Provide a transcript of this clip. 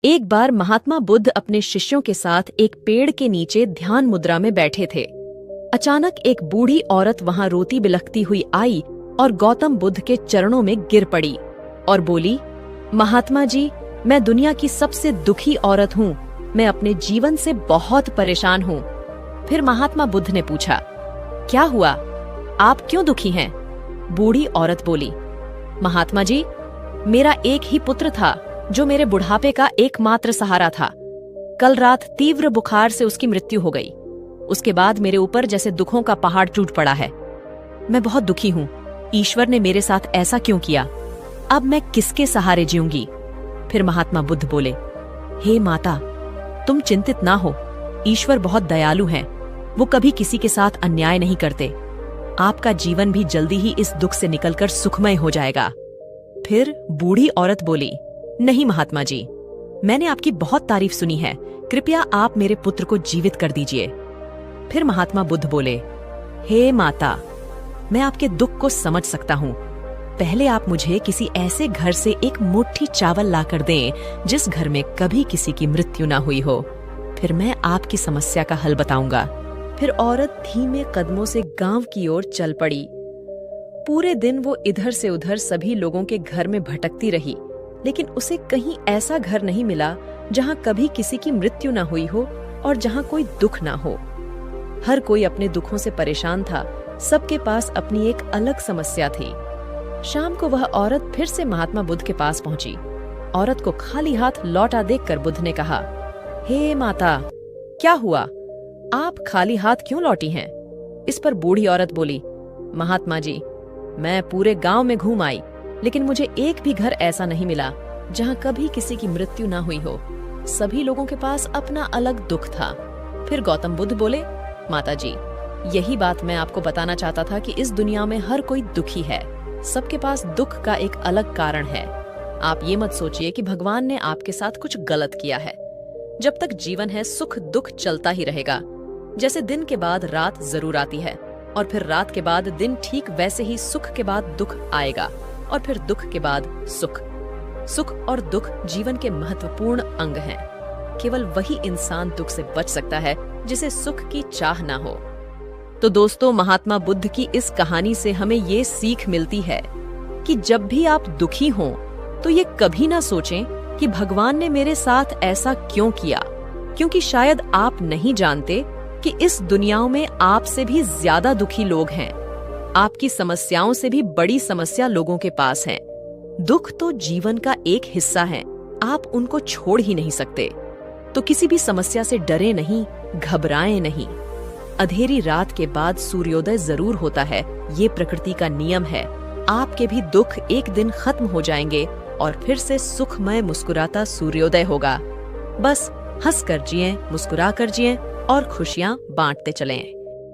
एक बार महात्मा बुद्ध अपने शिष्यों के साथ एक पेड़ के नीचे ध्यान मुद्रा में बैठे थे। अचानक एक बूढ़ी औरत वहां रोती बिलखती हुई आई और गौतम बुद्ध के चरणों में गिर पड़ी और बोली, महात्मा जी, मैं दुनिया की सबसे दुखी औरत हूँ। मैं अपने जीवन से बहुत परेशान हूँ। फिर महात्मा बुद्ध ने पूछा, क्या हुआ? आप क्यों दुखी हैं? बूढ़ी औरत बोली, महात्मा जी, मेरा एक ही पुत्र था जो मेरे बुढ़ापे का एकमात्र सहारा था। कल रात तीव्र बुखार से उसकी मृत्यु हो गई। उसके बाद मेरे ऊपर जैसे दुखों का पहाड़ टूट पड़ा है। मैं बहुत दुखी हूँ। ईश्वर ने मेरे साथ ऐसा क्यों किया? अब मैं किसके सहारे जीऊंगी? फिर महात्मा बुद्ध बोले, हे माता, तुम चिंतित ना हो। ईश्वर बहुत दयालु हैं। वो कभी किसी के साथ अन्याय नहीं करते। आपका जीवन भी जल्दी ही इस दुख से निकलकर सुखमय हो जाएगा। फिर बूढ़ी औरत बोली, नहीं महात्मा जी, मैंने आपकी बहुत तारीफ सुनी है। कृपया आप मेरे पुत्र को जीवित कर दीजिए। फिर महात्मा बुद्ध बोले, हे माता, मैं आपके दुख को समझ सकता हूँ। पहले आप मुझे किसी ऐसे घर से एक मुट्ठी चावल लाकर दें जिस घर में कभी किसी की मृत्यु ना हुई हो। फिर मैं आपकी समस्या का हल बताऊंगा। फिर औरत धीमे कदमों से गांव की ओर चल पड़ी। पूरे दिन वो इधर से उधर सभी लोगों के घर में भटकती रही, लेकिन उसे कहीं ऐसा घर नहीं मिला जहां कभी किसी की मृत्यु ना हुई हो और जहां कोई दुख ना हो। हर कोई अपने दुखों से परेशान था। सबके पास अपनी एक अलग समस्या थी। शाम को वह औरत फिर से महात्मा बुद्ध के पास पहुंची। औरत को खाली हाथ लौटा देखकर बुद्ध ने कहा, हे माता, क्या हुआ? आप खाली हाथ क्यों लौटी हैं? इस पर बूढ़ी औरत बोली, महात्मा जी, मैं पूरे गांव में घूम आई, लेकिन मुझे एक भी घर ऐसा नहीं मिला जहां कभी किसी की मृत्यु ना हुई हो। सभी लोगों के पास अपना अलग दुख था। फिर गौतम बुद्ध बोले, माता जी, यही बात मैं आपको बताना चाहता था कि इस दुनिया में हर कोई दुखी है। सबके पास दुख का एक अलग कारण है। आप ये मत सोचिए कि भगवान ने आपके साथ कुछ गलत किया है। जब तक जीवन है, सुख दुख चलता ही रहेगा। जैसे दिन के बाद रात जरूर आती है और फिर रात के बाद दिन, ठीक वैसे ही सुख के बाद दुख आएगा और फिर दुख के बाद सुख। सुख और दुख जीवन के महत्वपूर्ण अंग हैं। केवल वही इंसान दुख से बच सकता है जिसे सुख की चाह ना हो। तो दोस्तों, महात्मा बुद्ध की इस कहानी से हमें ये सीख मिलती है कि जब भी आप दुखी हों तो ये कभी ना सोचें कि भगवान ने मेरे साथ ऐसा क्यों किया, क्योंकि शायद आप नहीं जानते कि इस दुनिया में आपसे भी ज्यादा दुखी लोग हैं। आपकी समस्याओं से भी बड़ी समस्या लोगों के पास है। दुख तो जीवन का एक हिस्सा है, आप उनको छोड़ ही नहीं सकते। तो किसी भी समस्या से डरे नहीं, घबराएं नहीं। अंधेरी रात के बाद सूर्योदय जरूर होता है, ये प्रकृति का नियम है। आपके भी दुख एक दिन खत्म हो जाएंगे और फिर से सुखमय मुस्कुराता सूर्योदय होगा। बस हंस कर जिएं, मुस्कुरा कर जिएं और खुशियां बांटते चलें।